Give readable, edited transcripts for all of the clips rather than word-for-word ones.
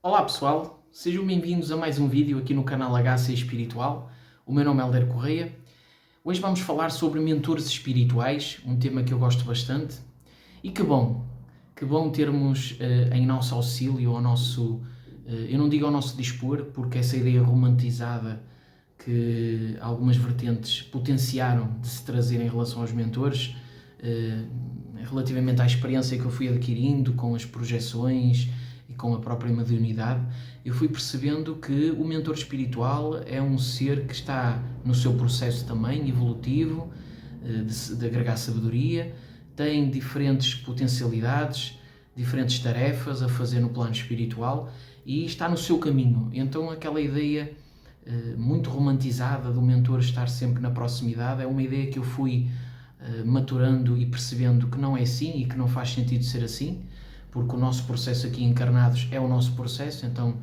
Olá pessoal, sejam bem-vindos a mais um vídeo aqui no canal HC Espiritual. O meu nome é Helder Correia. Hoje vamos falar sobre mentores espirituais, um tema que eu gosto bastante. E que bom termos em nosso auxílio, eu não digo ao nosso dispor, porque essa ideia romantizada que algumas vertentes potenciaram de se trazer em relação aos mentores, relativamente à experiência que eu fui adquirindo com as projeções e com a própria mediunidade, eu fui percebendo que o mentor espiritual é um ser que está no seu processo também evolutivo, de agregar sabedoria, tem diferentes potencialidades, diferentes tarefas a fazer no plano espiritual e está no seu caminho. Então aquela ideia muito romantizada do mentor estar sempre na proximidade é uma ideia que eu fui maturando e percebendo que não é assim e que não faz sentido ser assim, porque o nosso processo aqui encarnados é o nosso processo, então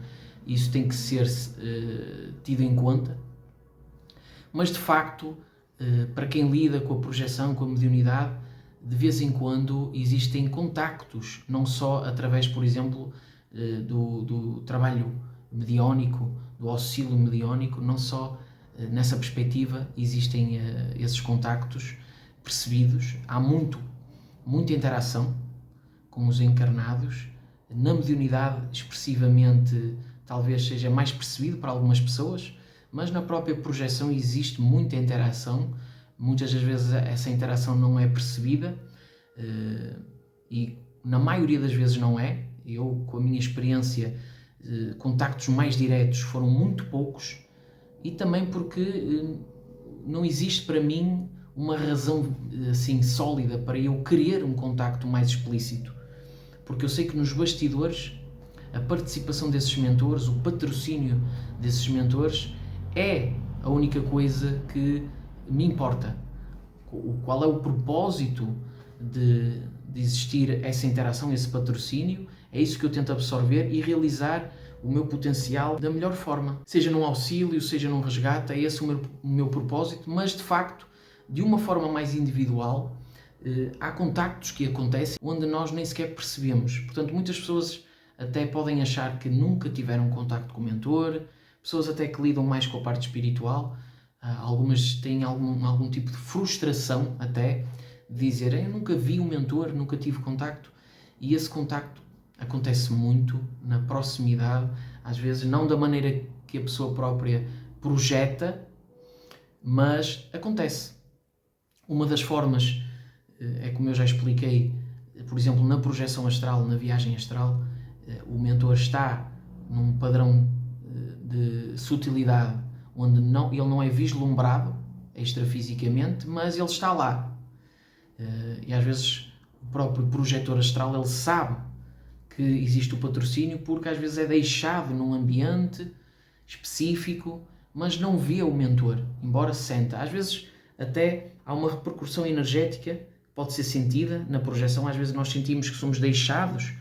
isso tem que ser tido em conta. Mas de facto, para quem lida com a projeção, com a mediunidade, de vez em quando existem contactos, não só através, por exemplo, do trabalho mediónico, do auxílio mediónico, não só nessa perspectiva existem esses contactos percebidos. Há muita interação com os encarnados. Na mediunidade, expressivamente, talvez seja mais percebido para algumas pessoas, mas na própria projeção existe muita interação. Muitas das vezes essa interação não é percebida e na maioria das vezes não é. Eu, com a minha experiência, contactos mais diretos foram muito poucos e também porque não existe para mim uma razão assim sólida para eu querer um contacto mais explícito, porque eu sei que nos bastidores a participação desses mentores, o patrocínio desses mentores é a única coisa que me importa. Qual é o propósito de existir essa interação, esse patrocínio? É isso que eu tento absorver e realizar o meu potencial da melhor forma. Seja num auxílio, seja num resgate, é esse o meu propósito, mas de facto, de uma forma mais individual, há contactos que acontecem onde nós nem sequer percebemos. Portanto, muitas pessoas até podem achar que nunca tiveram contacto com o mentor, pessoas até que lidam mais com a parte espiritual, algumas têm algum tipo de frustração até, de dizer, eu nunca vi um mentor, nunca tive contacto, e esse contacto acontece muito na proximidade, às vezes não da maneira que a pessoa própria projeta, mas acontece. Uma das formas é como eu já expliquei, por exemplo, na projeção astral, na viagem astral, o mentor está num padrão de sutilidade onde ele não é vislumbrado extrafisicamente, mas ele está lá. E às vezes o próprio projetor astral ele sabe que existe o patrocínio porque às vezes é deixado num ambiente específico, mas não vê o mentor, embora se senta. Às vezes até há uma repercussão energética pode ser sentida na projeção. Às vezes nós sentimos que somos deixados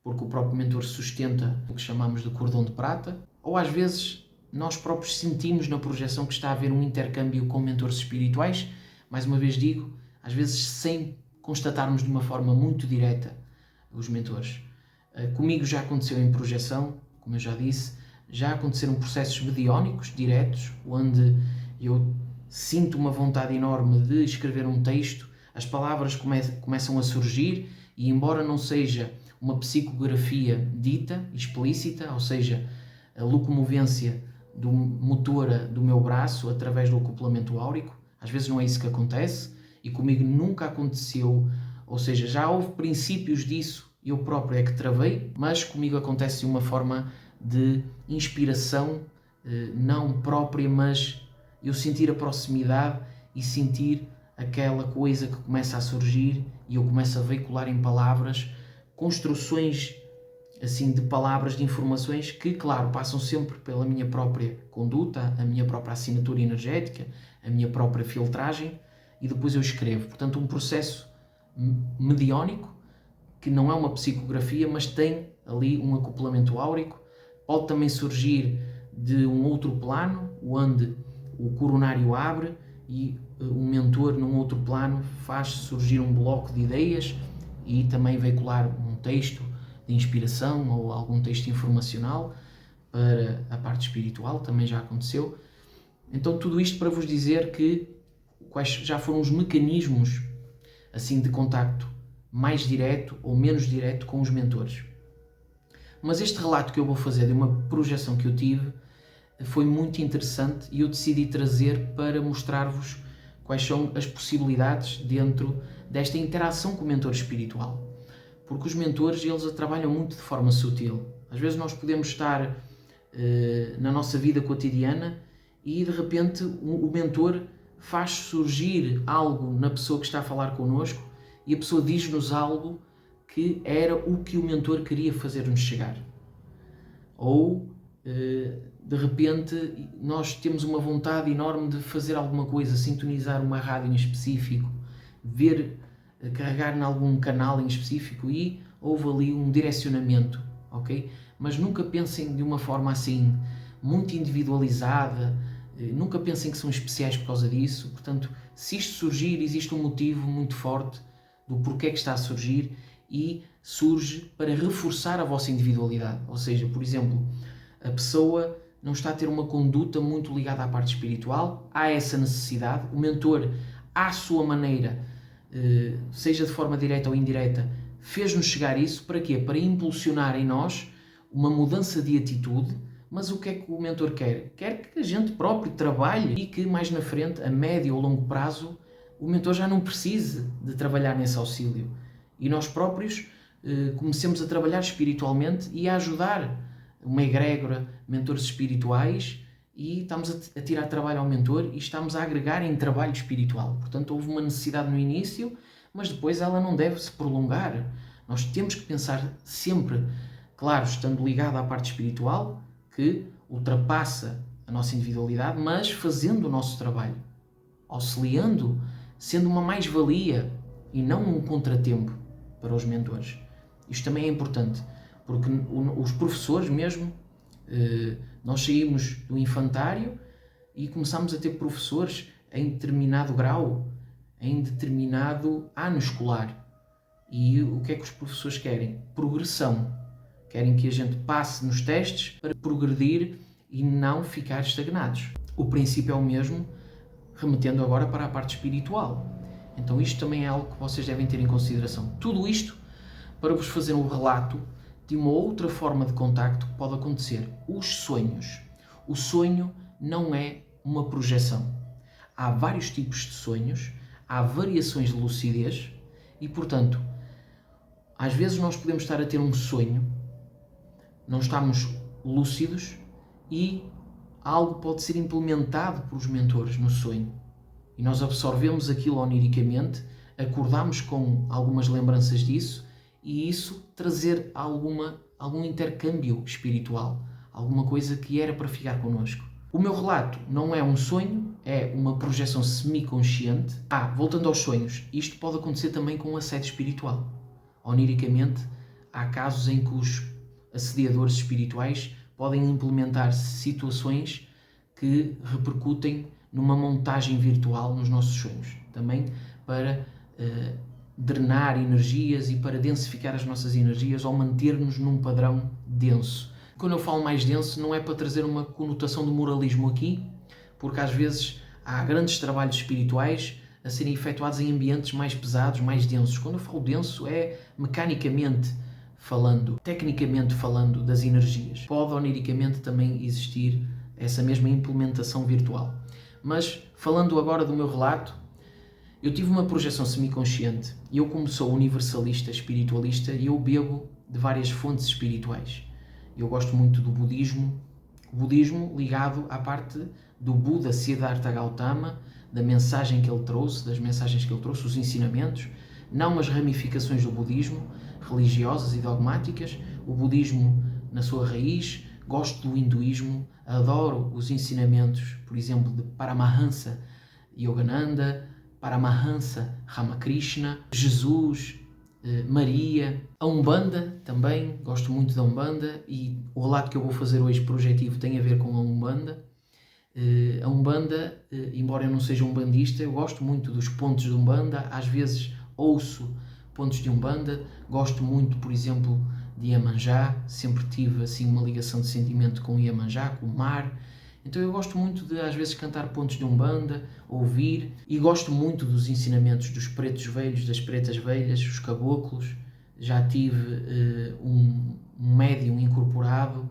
porque o próprio mentor sustenta o que chamamos de cordão de prata, ou às vezes nós próprios sentimos na projeção que está a haver um intercâmbio com mentores espirituais, mais uma vez digo, às vezes sem constatarmos de uma forma muito direta os mentores. Comigo já aconteceu em projeção, como eu já disse, já aconteceram processos mediónicos diretos, onde eu sinto uma vontade enorme de escrever um texto, as palavras começam a surgir e, embora não seja uma psicografia dita, explícita, ou seja, a locomovência motora do meu braço através do acoplamento áurico, às vezes não é isso que acontece e comigo nunca aconteceu, ou seja, já houve princípios disso, eu próprio é que travei, mas comigo acontece de uma forma de inspiração, não própria, mas eu sentir a proximidade e sentir aquela coisa que começa a surgir e eu começo a veicular em palavras construções assim de palavras, de informações que, claro, passam sempre pela minha própria conduta, a minha própria assinatura energética, a minha própria filtragem e depois eu escrevo. Portanto, um processo mediónico que não é uma psicografia, mas tem ali um acoplamento áurico. Pode também surgir de um outro plano, onde o coronário abre e o mentor num outro plano faz surgir um bloco de ideias e também veicular um texto de inspiração ou algum texto informacional para a parte espiritual, também já aconteceu. Então tudo isto para vos dizer que quais já foram os mecanismos assim de contacto mais direto ou menos direto com os mentores. Mas este relato que eu vou fazer de uma projeção que eu tive foi muito interessante e eu decidi trazer para mostrar-vos quais são as possibilidades dentro desta interação com o mentor espiritual. Porque os mentores, eles trabalham muito de forma sutil. Às vezes nós podemos estar na nossa vida cotidiana e de repente o mentor faz surgir algo na pessoa que está a falar connosco e a pessoa diz-nos algo que era o que o mentor queria fazer-nos chegar. Ou de repente nós temos uma vontade enorme de fazer alguma coisa, sintonizar uma rádio em específico, carregar em algum canal em específico e houve ali um direcionamento, ok? Mas nunca pensem de uma forma assim muito individualizada, nunca pensem que são especiais por causa disso. Portanto, se isto surgir, existe um motivo muito forte do porquê que está a surgir e surge para reforçar a vossa individualidade. Ou seja, por exemplo, a pessoa não está a ter uma conduta muito ligada à parte espiritual, há essa necessidade, o mentor, à sua maneira, seja de forma direta ou indireta, fez-nos chegar isso, para quê? Para impulsionar em nós uma mudança de atitude. Mas o que é que o mentor quer? Quer que a gente próprio trabalhe e que mais na frente, a médio ou longo prazo, o mentor já não precise de trabalhar nesse auxílio. E nós próprios comecemos a trabalhar espiritualmente e a ajudar uma egrégora, mentores espirituais, e estamos a tirar trabalho ao mentor e estamos a agregar em trabalho espiritual. Portanto, houve uma necessidade no início, mas depois ela não deve se prolongar. Nós temos que pensar sempre, claro, estando ligado à parte espiritual, que ultrapassa a nossa individualidade, mas fazendo o nosso trabalho, auxiliando, sendo uma mais-valia e não um contratempo para os mentores. Isto também é importante, porque os professores mesmo, nós saímos do infantário e começamos a ter professores em determinado grau, em determinado ano escolar. E o que é que os professores querem? Progressão. Querem que a gente passe nos testes para progredir e não ficar estagnados. O princípio é o mesmo, remetendo agora para a parte espiritual. Então isto também é algo que vocês devem ter em consideração. Tudo isto para vos fazer um relato de uma outra forma de contacto que pode acontecer. Os sonhos. O sonho não é uma projeção. Há vários tipos de sonhos, há variações de lucidez e, portanto, às vezes nós podemos estar a ter um sonho, não estamos lúcidos e algo pode ser implementado pelos mentores no sonho. E nós absorvemos aquilo oniricamente, acordamos com algumas lembranças disso e isso trazer algum intercâmbio espiritual, alguma coisa que era para ficar connosco. O meu relato não é um sonho, é uma projeção semiconsciente. Voltando aos sonhos, isto pode acontecer também com um assédio espiritual. Oniricamente, há casos em que os assediadores espirituais podem implementar situações que repercutem numa montagem virtual nos nossos sonhos, também para drenar energias e para densificar as nossas energias ou manter-nos num padrão denso. Quando eu falo mais denso, não é para trazer uma conotação de moralismo aqui, porque às vezes há grandes trabalhos espirituais a serem efetuados em ambientes mais pesados, mais densos. Quando eu falo denso é mecanicamente falando, tecnicamente falando das energias. Pode oniricamente também existir essa mesma implementação virtual. Mas falando agora do meu relato, eu tive uma projeção semiconsciente e eu, como sou universalista, espiritualista, eu bebo de várias fontes espirituais. Eu gosto muito do budismo, o budismo ligado à parte do Buda Siddhartha Gautama, da mensagem que ele trouxe, das mensagens que ele trouxe, os ensinamentos, não as ramificações do budismo, religiosas e dogmáticas, o budismo na sua raiz. Gosto do hinduísmo, adoro os ensinamentos, por exemplo, de Paramahansa Yogananda, Paramahansa Ramakrishna, Jesus, Maria. A Umbanda também, gosto muito da Umbanda e o relato que eu vou fazer hoje projetivo tem a ver com a Umbanda. A Umbanda, embora eu não seja umbandista, eu gosto muito dos pontos de Umbanda, às vezes ouço pontos de Umbanda, gosto muito, por exemplo, de Iemanjá, sempre tive assim uma ligação de sentimento com Iemanjá, com o mar. Então eu gosto muito de às vezes cantar pontos de Umbanda, ouvir, e gosto muito dos ensinamentos dos pretos velhos, das pretas velhas, os caboclos. Já tive um médium incorporado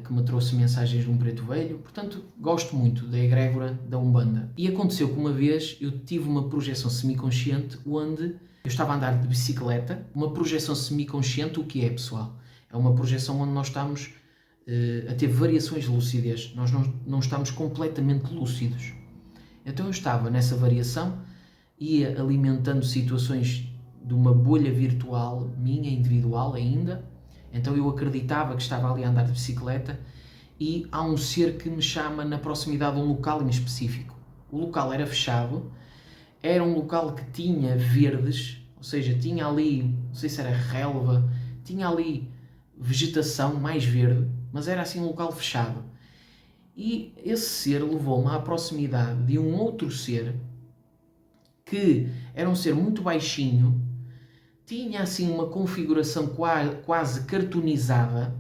que me trouxe mensagens de um preto velho, portanto gosto muito da egrégora da Umbanda. E aconteceu que uma vez eu tive uma projeção semiconsciente onde eu estava a andar de bicicleta. Uma projeção semiconsciente, o que é, pessoal? É uma projeção onde nós estamos a ter variações de lucidez, nós não estamos completamente lúcidos. Então eu estava nessa variação, ia alimentando situações de uma bolha virtual minha, individual ainda. Então eu acreditava que estava ali a andar de bicicleta e há um ser que me chama na proximidade de um local em específico. O local era fechado, era um local que tinha verdes, ou seja, tinha ali, não sei se era relva, tinha ali vegetação mais verde, mas era assim um local fechado. E esse ser levou-me à proximidade de um outro ser que era um ser muito baixinho, tinha assim uma configuração quase cartoonizada,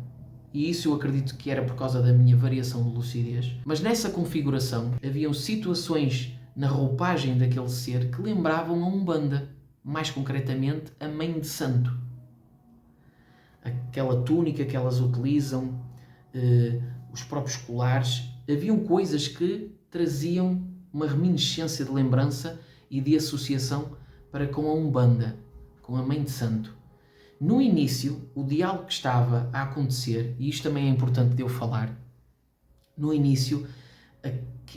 e isso eu acredito que era por causa da minha variação de lucidez. Mas nessa configuração haviam situações na roupagem daquele ser que lembravam a Umbanda, mais concretamente a Mãe de Santo. Aquela túnica que elas utilizam, os próprios colares, haviam coisas que traziam uma reminiscência de lembrança e de associação para com a Umbanda, com a Mãe de Santo. No início, o diálogo que estava a acontecer, e isto também é importante de eu falar, no início,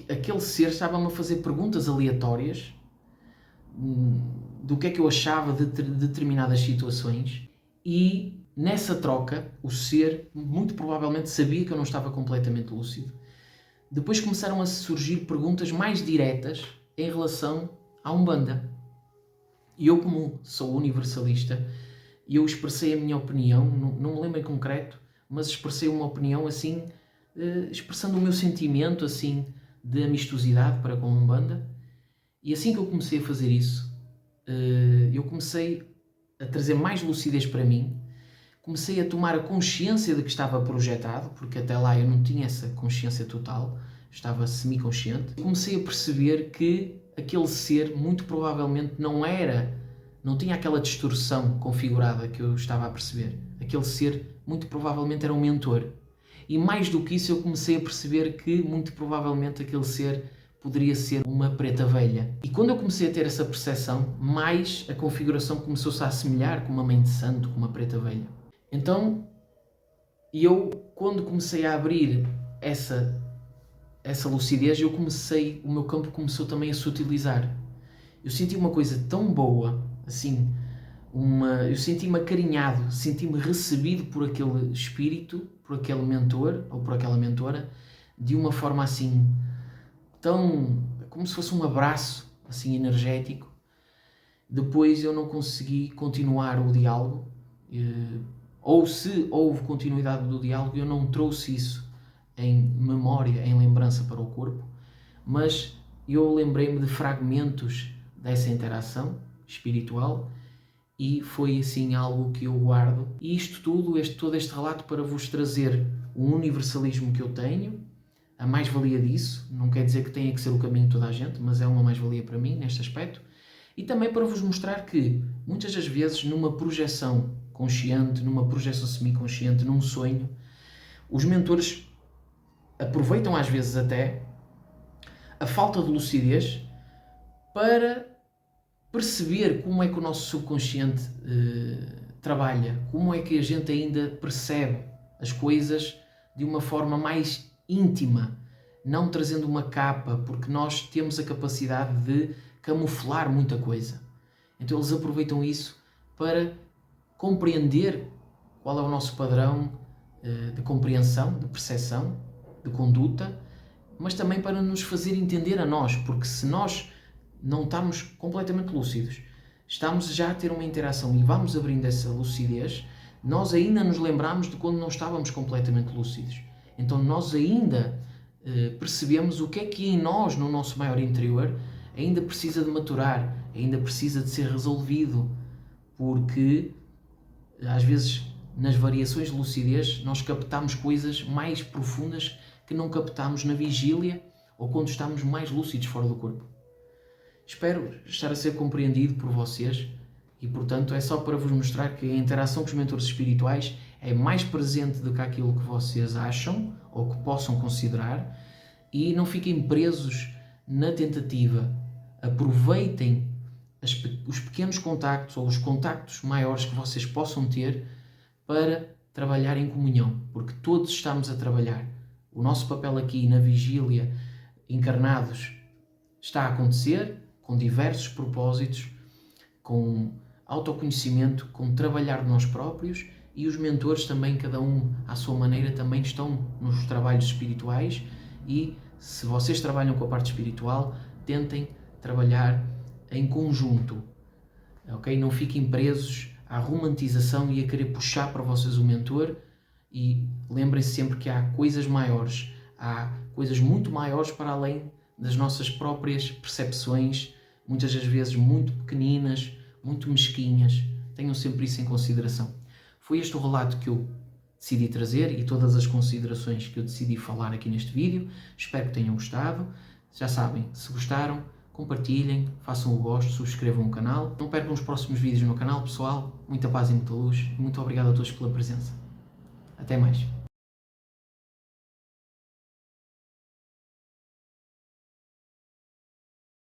aquele ser estava-me a fazer perguntas aleatórias do que é que eu achava de determinadas situações, e nessa troca, o ser muito provavelmente sabia que eu não estava completamente lúcido. Depois começaram a surgir perguntas mais diretas em relação à Umbanda. E eu, como sou universalista, eu expressei a minha opinião, não me lembro em concreto, mas expressei uma opinião assim, expressando o meu sentimento assim de amistosidade para com a Umbanda. E assim que eu comecei a fazer isso, eu comecei a trazer mais lucidez para mim, comecei a tomar a consciência de que estava projetado, porque até lá eu não tinha essa consciência total, estava semi-consciente. Comecei a perceber que aquele ser muito provavelmente não tinha aquela distorção configurada que eu estava a perceber. Aquele ser muito provavelmente era um mentor. E mais do que isso, eu comecei a perceber que muito provavelmente aquele ser poderia ser uma preta velha. E quando eu comecei a ter essa percepção, mais a configuração começou-se a assemelhar com uma Mãe de Santo, com uma preta velha. Então, eu, quando comecei a abrir essa lucidez, o meu campo começou também a se utilizar. Eu senti uma coisa tão boa, assim, eu senti-me acarinhado, senti-me recebido por aquele espírito, por aquele mentor, ou por aquela mentora, de uma forma assim, como se fosse um abraço, assim, energético. Depois eu não consegui continuar o diálogo, ou se houve continuidade do diálogo, eu não trouxe isso em memória, em lembrança para o corpo, mas eu lembrei-me de fragmentos dessa interação espiritual e foi assim algo que eu guardo. E isto tudo, todo este relato para vos trazer o universalismo que eu tenho, a mais-valia disso, não quer dizer que tenha que ser o caminho de toda a gente, mas é uma mais-valia para mim neste aspecto, e também para vos mostrar que muitas das vezes numa projeção consciente, numa projeção semiconsciente, num sonho, os mentores aproveitam às vezes até a falta de lucidez para perceber como é que o nosso subconsciente trabalha, como é que a gente ainda percebe as coisas de uma forma mais íntima, não trazendo uma capa, porque nós temos a capacidade de camuflar muita coisa. Então eles aproveitam isso para compreender qual é o nosso padrão de compreensão, de percepção, de conduta, mas também para nos fazer entender a nós, porque se nós não estamos completamente lúcidos, estamos já a ter uma interação e vamos abrindo essa lucidez, nós ainda nos lembramos de quando não estávamos completamente lúcidos. Então nós ainda percebemos o que é que em nós, no nosso maior interior, ainda precisa de maturar, ainda precisa de ser resolvido, porque às vezes nas variações de lucidez, nós captamos coisas mais profundas que não captamos na vigília ou quando estamos mais lúcidos fora do corpo. Espero estar a ser compreendido por vocês e, portanto, é só para vos mostrar que a interação com os mentores espirituais é mais presente do que aquilo que vocês acham ou que possam considerar, e não fiquem presos na tentativa. Aproveitem os pequenos contactos ou os contactos maiores que vocês possam ter para trabalhar em comunhão, porque todos estamos a trabalhar. O nosso papel aqui na vigília, encarnados, está a acontecer com diversos propósitos, com autoconhecimento, com trabalhar de nós próprios, e os mentores também, cada um à sua maneira, também estão nos trabalhos espirituais, e se vocês trabalham com a parte espiritual, tentem trabalhar em conjunto, ok? Não fiquem presos à romantização e a querer puxar para vocês o mentor, e lembrem-se sempre que há coisas maiores, há coisas muito maiores para além das nossas próprias percepções, muitas das vezes muito pequeninas, muito mesquinhas. Tenham sempre isso em consideração. Foi este o relato que eu decidi trazer e todas as considerações que eu decidi falar aqui neste vídeo. Espero que tenham gostado. Já sabem, se gostaram, compartilhem, façam o gosto, subscrevam o canal. Não percam os próximos vídeos no canal, pessoal. Muita paz e muita luz. E muito obrigado a todos pela presença. Até mais.